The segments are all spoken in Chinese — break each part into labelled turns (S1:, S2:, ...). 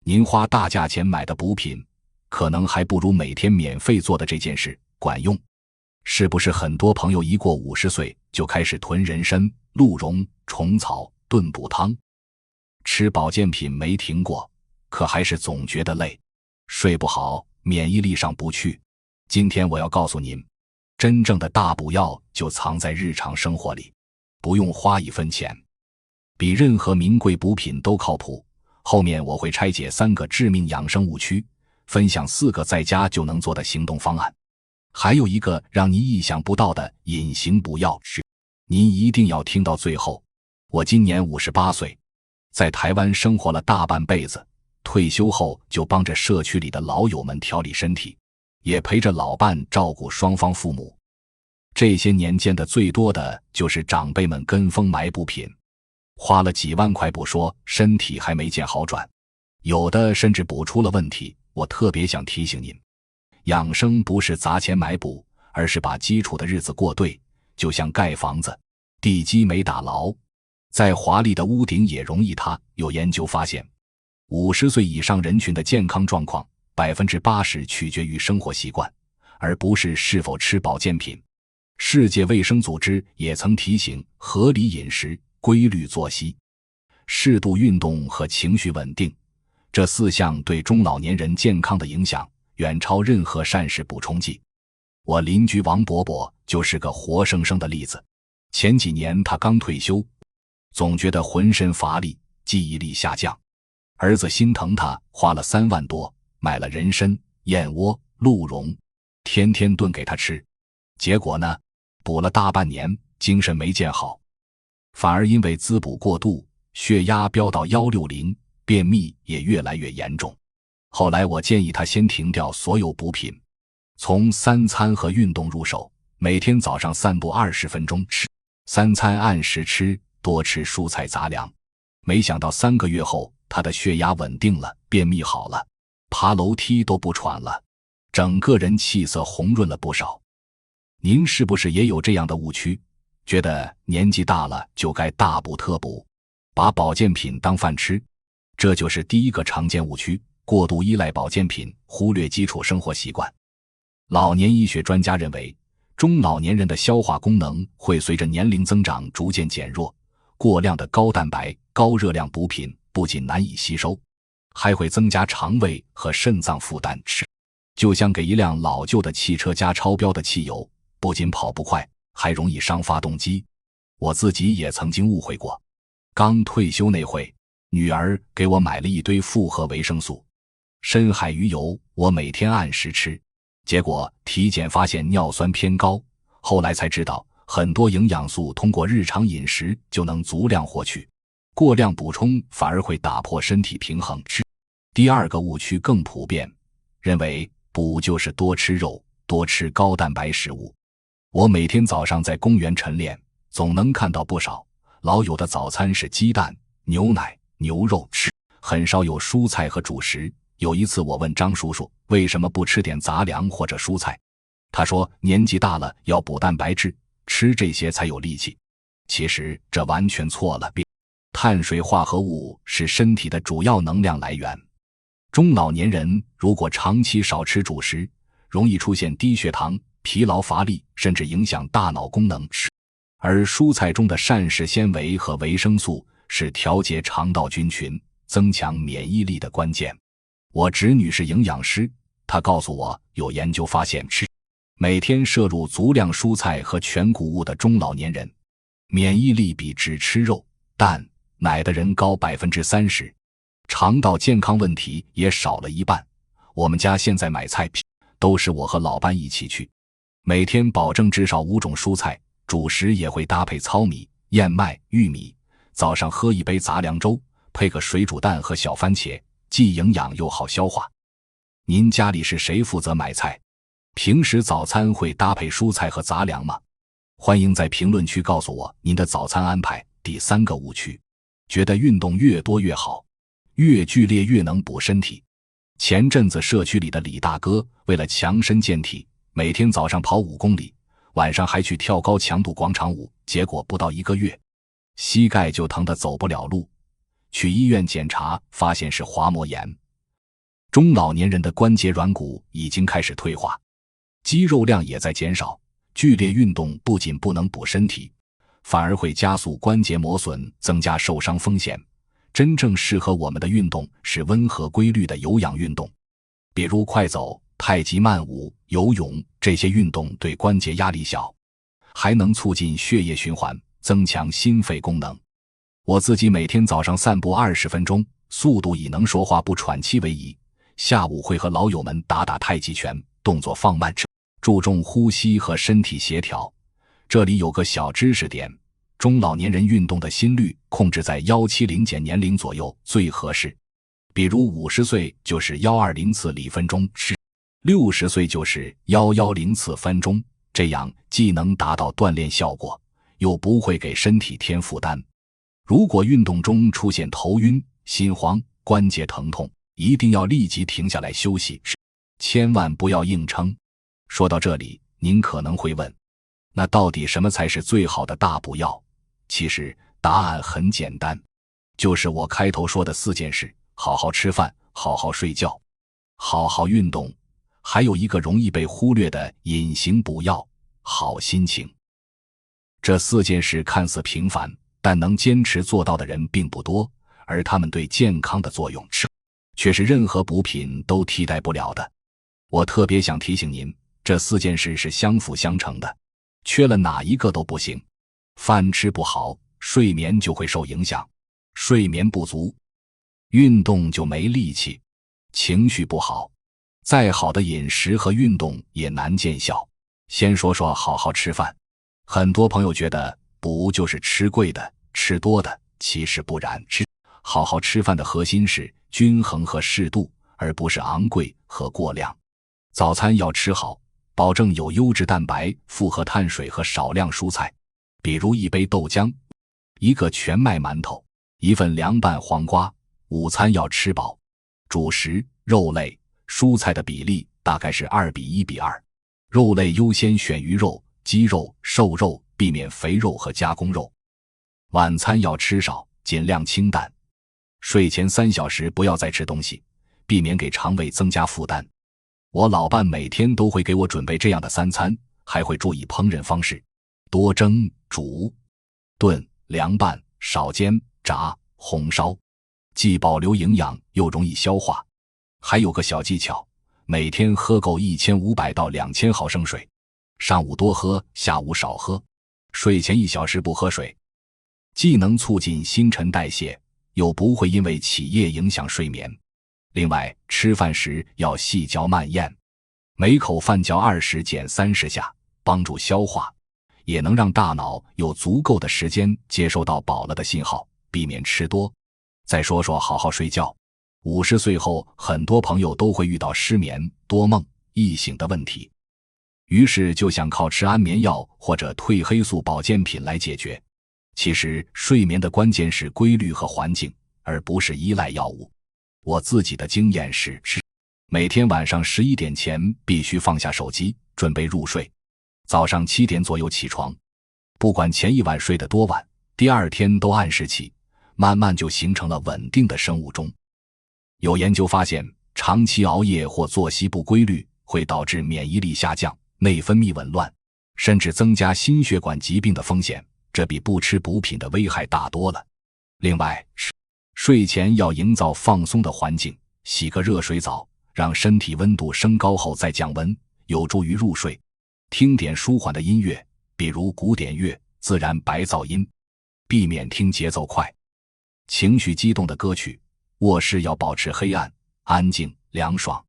S1: 您花大价钱买的补品，可能还不如每天免费做的这件事管用。是不是很多朋友一过50岁就开始囤人参、鹿茸、虫草、炖补汤？吃保健品没停过，可还是总觉得累，睡不好，免疫力上不去。今天我要告诉您，真正的大补药就藏在日常生活里，不用花1分钱，比任何名贵补品都靠谱。后面我会拆解3个致命养生误区，分享4个在家就能做的行动方案，还有一个让你意想不到的隐形补药，您一定要听到最后。我今年58岁，在台湾生活了大半辈子，退休后就帮着社区里的老友们调理身体，也陪着老伴照顾双方父母。这些年见的最多的就是长辈们跟风买补品，花了几万块不说，身体还没见好转，有的甚至补出了问题。我特别想提醒您，养生不是砸钱买补，而是把基础的日子过对，就像盖房子，地基没打牢，再华丽的屋顶也容易塌。有研究发现，50岁以上人群的健康状况 80% 取决于生活习惯，而不是是否吃保健品。世界卫生组织也曾提醒，合理饮食、规律作息、适度运动和情绪稳定，这4项对中老年人健康的影响远超任何膳食补充剂。我邻居王伯伯就是个活生生的例子。前几年他刚退休，总觉得浑身乏力，记忆力下降。儿子心疼他，花了3万多买了人参、燕窝、鹿茸，天天炖给他吃。结果呢，补了大半年，精神没见好，反而因为滋补过度，血压飙到160，便秘也越来越严重。后来我建议他先停掉所有补品，从3餐和运动入手，每天早上散步20分钟，吃3餐按时吃，多吃蔬菜杂粮。没想到3个月后，他的血压稳定了，便秘好了，爬楼梯都不喘了，整个人气色红润了不少。您是不是也有这样的误区，觉得年纪大了就该大补特补，把保健品当饭吃？这就是第一个常见误区，过度依赖保健品，忽略基础生活习惯。老年医学专家认为，中老年人的消化功能会随着年龄增长逐渐减弱，过量的高蛋白、高热量补品不仅难以吸收，还会增加肠胃和肾脏负担。就像给一辆老旧的汽车加超标的汽油，不仅跑不快，还容易伤发动机。我自己也曾经误会过。刚退休那会，女儿给我买了一堆复合维生素，深海鱼油我每天按时吃，结果体检发现尿酸偏高，后来才知道很多营养素通过日常饮食就能足量获取，过量补充反而会打破身体平衡。第二个误区更普遍，认为补就是多吃肉，多吃高蛋白食物。我每天早上在公园晨练，总能看到不少老友的早餐是鸡蛋、牛奶、牛肉，很少有蔬菜和主食。有一次我问张叔叔，为什么不吃点杂粮或者蔬菜？他说年纪大了要补蛋白质，吃这些才有力气。其实这完全错了，碳水化合物是身体的主要能量来源。中老年人如果长期少吃主食，容易出现低血糖、疲劳乏力，甚至影响大脑功能。而蔬菜中的膳食纤维和维生素是调节肠道菌群、增强免疫力的关键。我侄女是营养师，她告诉我，有研究发现，每天摄入足量蔬菜和全谷物的中老年人，免疫力比只吃肉、蛋、奶的人高 30%， 肠道健康问题也少了一半。我们家现在买菜都是我和老伴一起去，每天保证至少5种蔬菜，主食也会搭配糙米、燕麦、玉米，早上喝一杯杂粮粥，配个水煮蛋和小番茄，既营养又好消化。您家里是谁负责买菜？平时早餐会搭配蔬菜和杂粮吗？欢迎在评论区告诉我您的早餐安排。第3个误区，觉得运动越多越好，越剧烈越能补身体。前阵子社区里的李大哥为了强身健体，每天早上跑5公里，晚上还去跳高强度广场舞，结果不到1个月，膝盖就疼得走不了路，去医院检查发现是滑膜炎，中老年人的关节软骨已经开始退化，肌肉量也在减少。剧烈运动不仅不能补身体，反而会加速关节磨损，增加受伤风险。真正适合我们的运动是温和规律的有氧运动，比如快走、太极慢舞、游泳，这些运动对关节压力小，还能促进血液循环，增强心肺功能。我自己每天早上散步20分钟，速度以能说话不喘气为宜。下午会和老友们打打太极拳，动作放慢，注重呼吸和身体协调。这里有个小知识点，中老年人运动的心率控制在170减年龄左右最合适。比如50岁就是120次里分钟，60岁就是110次分钟，这样既能达到锻炼效果，又不会给身体添负担。如果运动中出现头晕、心慌、关节疼痛，一定要立即停下来休息，千万不要硬撑。说到这里，您可能会问，那到底什么才是最好的大补药？其实答案很简单，就是我开头说的4件事：好好吃饭，好好睡觉，好好运动，还有一个容易被忽略的隐形补药——好心情。这4件事看似平凡，但能坚持做到的人并不多，而他们对健康的作用却是任何补品都替代不了的。我特别想提醒您，这4件事是相辅相成的，缺了哪一个都不行。饭吃不好，睡眠就会受影响；睡眠不足，运动就没力气；情绪不好，再好的饮食和运动也难见效。先说说好好吃饭。很多朋友觉得补就是吃贵的、吃多的，其实不然。好好吃饭的核心是均衡和适度，而不是昂贵和过量。早餐要吃好，保证有优质蛋白、复合碳水和少量蔬菜，比如1杯豆浆、1个全麦馒头、1份凉拌黄瓜。午餐要吃饱，主食、肉类、蔬菜的比例大概是2:1:2，肉类优先选鱼肉、鸡肉、瘦肉，避免肥肉和加工肉。晚餐要吃少，尽量清淡。睡前3小时不要再吃东西，避免给肠胃增加负担。我老伴每天都会给我准备这样的3餐，还会注意烹饪方式，多蒸、煮、炖、凉拌、少煎、炸、红烧，既保留营养又容易消化。还有个小技巧，每天喝够1500到2000毫升水，上午多喝，下午少喝，睡前1小时不喝水，既能促进新陈代谢，又不会因为起夜影响睡眠。另外，吃饭时要细嚼慢咽，每口饭嚼20减30下，帮助消化，也能让大脑有足够的时间接收到饱了的信号，避免吃多。再说说好好睡觉。50岁后，很多朋友都会遇到失眠、多梦、易醒的问题，于是就想靠吃安眠药或者褪黑素保健品来解决。其实睡眠的关键是规律和环境，而不是依赖药物。我自己的经验是，每天晚上11点前必须放下手机，准备入睡，早上7点左右起床。不管前一晚睡得多晚，第二天都按时起，慢慢就形成了稳定的生物钟。有研究发现，长期熬夜或作息不规律会导致免疫力下降、内分泌紊乱，甚至增加心血管疾病的风险，这比不吃补品的危害大多了。另外，睡前要营造放松的环境，洗个热水澡，让身体温度升高后再降温，有助于入睡。听点舒缓的音乐，比如古典乐、自然白噪音，避免听节奏快、情绪激动的歌曲。卧室要保持黑暗、安静、凉爽，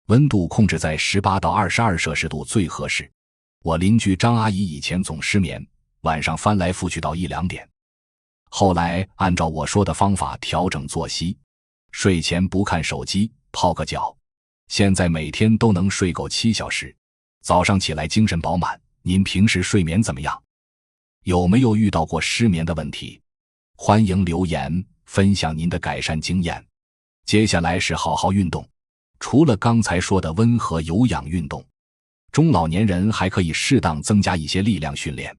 S1: 温度控制在18到22摄氏度最合适。我邻居张阿姨以前总失眠，晚上翻来覆去到1、2点。后来按照我说的方法调整作息，睡前不看手机，泡个脚，现在每天都能睡够7小时，早上起来精神饱满。您平时睡眠怎么样？有没有遇到过失眠的问题？欢迎留言分享您的改善经验。接下来是好好运动。除了刚才说的温和有氧运动，中老年人还可以适当增加一些力量训练，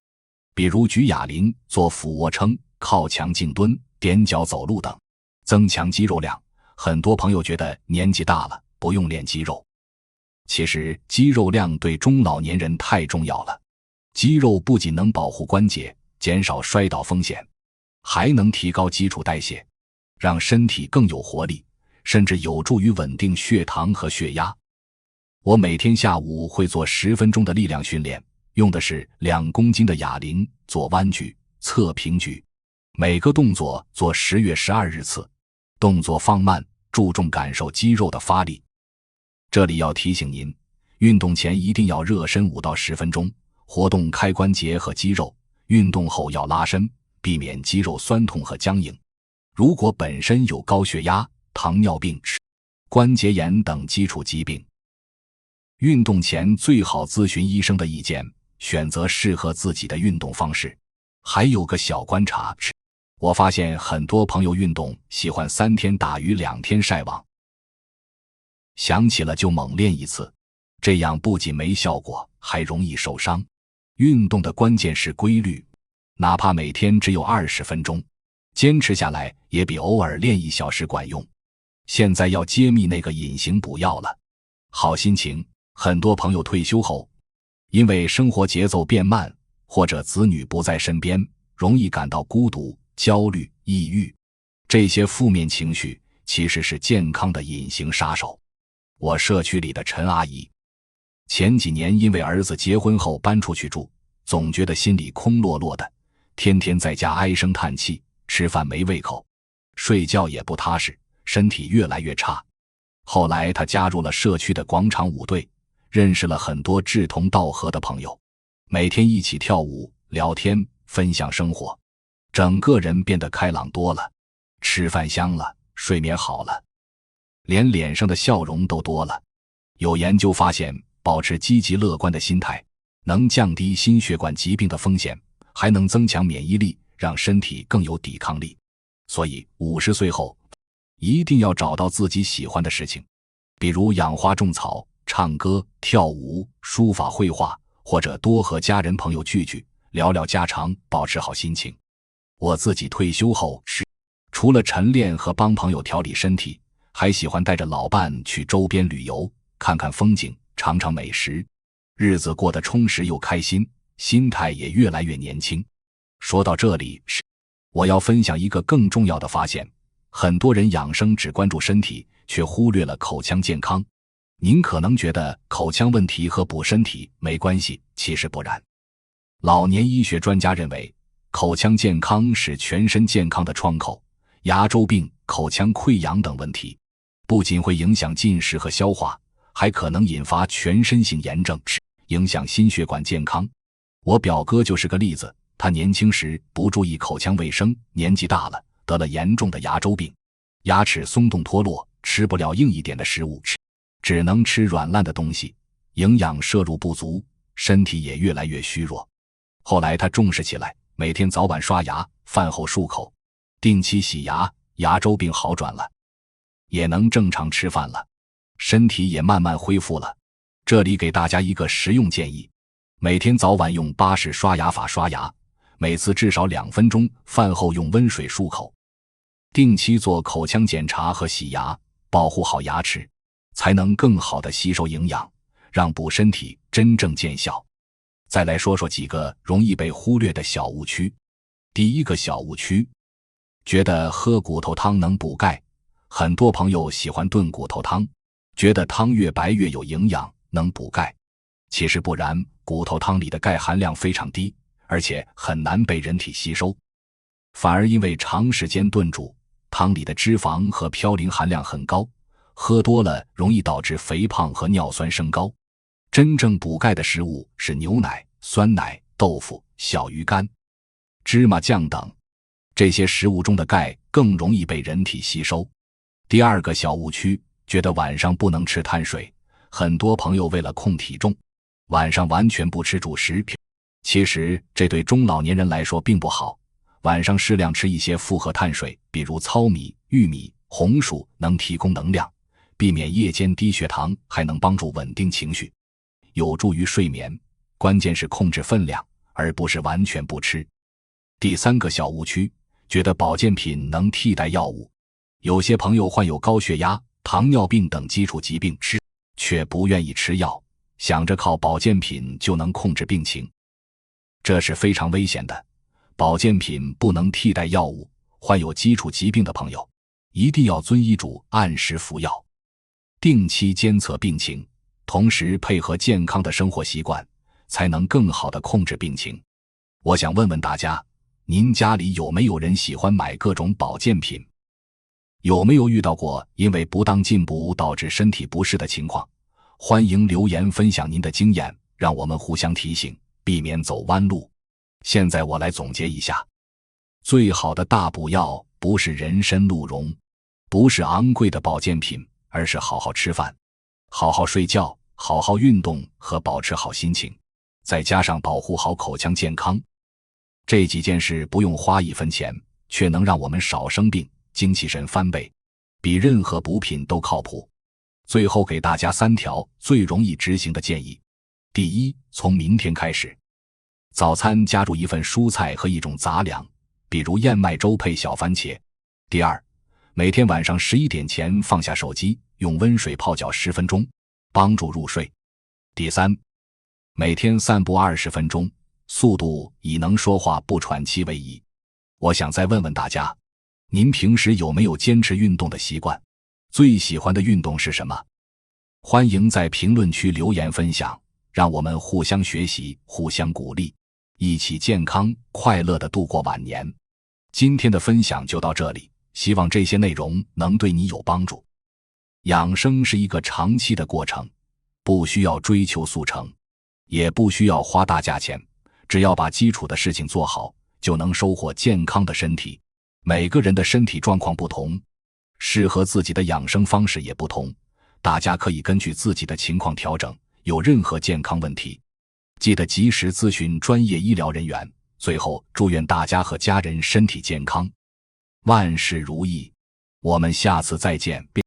S1: 比如举哑铃、做俯卧撑、靠墙静蹲、踮脚走路等，增强肌肉量。很多朋友觉得年纪大了，不用练肌肉。其实肌肉量对中老年人太重要了，肌肉不仅能保护关节，减少摔倒风险，还能提高基础代谢，让身体更有活力，甚至有助于稳定血糖和血压。我每天下午会做10分钟的力量训练，用的是2公斤的哑铃，做弯举、侧平举，每个动作做10月12日次，动作放慢，注重感受肌肉的发力。这里要提醒您，运动前一定要热身5到10分钟，活动开关节和肌肉，运动后要拉伸，避免肌肉酸痛和僵硬。如果本身有高血压、糖尿病、关节炎等基础疾病，运动前最好咨询医生的意见，选择适合自己的运动方式。还有个小观察，我发现很多朋友运动喜欢3天打鱼2天晒网，想起了就猛练一次，这样不仅没效果，还容易受伤。运动的关键是规律，哪怕每天只有20分钟，坚持下来也比偶尔练1小时管用。现在要揭秘那个隐形补药了。好心情，很多朋友退休后，因为生活节奏变慢，或者子女不在身边，容易感到孤独、焦虑、抑郁。这些负面情绪其实是健康的隐形杀手。我社区里的陈阿姨，前几年因为儿子结婚后搬出去住，总觉得心里空落落的，天天在家唉声叹气，吃饭没胃口，睡觉也不踏实，身体越来越差。后来她加入了社区的广场舞队，认识了很多志同道合的朋友，每天一起跳舞、聊天、分享生活，整个人变得开朗多了，吃饭香了，睡眠好了，连脸上的笑容都多了。有研究发现，保持积极乐观的心态，能降低心血管疾病的风险，还能增强免疫力，让身体更有抵抗力。所以50岁后，一定要找到自己喜欢的事情，比如养花种草、唱歌、跳舞、书法绘画，或者多和家人朋友聚聚，聊聊家常，保持好心情。我自己退休后，除了晨练和帮朋友调理身体，还喜欢带着老伴去周边旅游，看看风景，尝尝美食，日子过得充实又开心，心态也越来越年轻。说到这里，我要分享一个更重要的发现，很多人养生只关注身体，却忽略了口腔健康。您可能觉得口腔问题和补身体没关系，其实不然。老年医学专家认为，口腔健康是全身健康的窗口，牙周病、口腔溃疡等问题不仅会影响进食和消化，还可能引发全身性炎症，影响心血管健康。我表哥就是个例子，他年轻时不注意口腔卫生，年纪大了得了严重的牙周病，牙齿松动脱落，吃不了硬一点的食物，只能吃软烂的东西，营养摄入不足，身体也越来越虚弱。后来他重视起来，每天早晚刷牙，饭后漱口，定期洗牙，牙周病好转了，也能正常吃饭了，身体也慢慢恢复了。这里给大家一个实用建议，每天早晚用巴氏刷牙法刷牙，每次至少2分钟，饭后用温水漱口，定期做口腔检查和洗牙，保护好牙齿，才能更好地吸收营养，让补身体真正见效。再来说说几个容易被忽略的小误区。第一个小误区，觉得喝骨头汤能补钙。很多朋友喜欢炖骨头汤，觉得汤越白越有营养，能补钙。其实不然，骨头汤里的钙含量非常低，而且很难被人体吸收，反而因为长时间炖煮，汤里的脂肪和嘌呤含量很高，喝多了容易导致肥胖和尿酸升高。真正补钙的食物是牛奶、酸奶、豆腐、小鱼干、芝麻酱等，这些食物中的钙更容易被人体吸收。第二个小误区，觉得晚上不能吃碳水。很多朋友为了控体重，晚上完全不吃主食，其实这对中老年人来说并不好。晚上适量吃一些复合碳水，比如糙米、玉米、红薯，能提供能量，避免夜间低血糖，还能帮助稳定情绪，有助于睡眠。关键是控制分量，而不是完全不吃。第三个小误区，觉得保健品能替代药物。有些朋友患有高血压、糖尿病等基础疾病吃，却不愿意吃药，想着靠保健品就能控制病情。这是非常危险的，保健品不能替代药物，患有基础疾病的朋友一定要遵医嘱按时服药，定期监测病情，同时配合健康的生活习惯，才能更好地控制病情。我想问问大家，您家里有没有人喜欢买各种保健品？有没有遇到过因为不当进补导致身体不适的情况？欢迎留言分享您的经验，让我们互相提醒，避免走弯路。现在我来总结一下，最好的大补药不是人参鹿茸，不是昂贵的保健品，而是好好吃饭，好好睡觉，好好运动和保持好心情，再加上保护好口腔健康。这几件事不用花1分钱，却能让我们少生病，精气神翻倍，比任何补品都靠谱。最后给大家3条最容易执行的建议。第一，从明天开始，早餐加入1份蔬菜和1种杂粮，比如燕麦粥配小番茄。第二，每天晚上11点前放下手机，用温水泡脚10分钟，帮助入睡。第三，每天散步20分钟，速度以能说话不喘气为宜。我想再问问大家，您平时有没有坚持运动的习惯？最喜欢的运动是什么？欢迎在评论区留言分享，让我们互相学习，互相鼓励，一起健康快乐地度过晚年。今天的分享就到这里，希望这些内容能对你有帮助。养生是一个长期的过程，不需要追求速成，也不需要花大价钱，只要把基础的事情做好，就能收获健康的身体。每个人的身体状况不同，适合自己的养生方式也不同，大家可以根据自己的情况调整。有任何健康问题，记得及时咨询专业医疗人员。最后，祝愿大家和家人身体健康，万事如意。我们下次再见。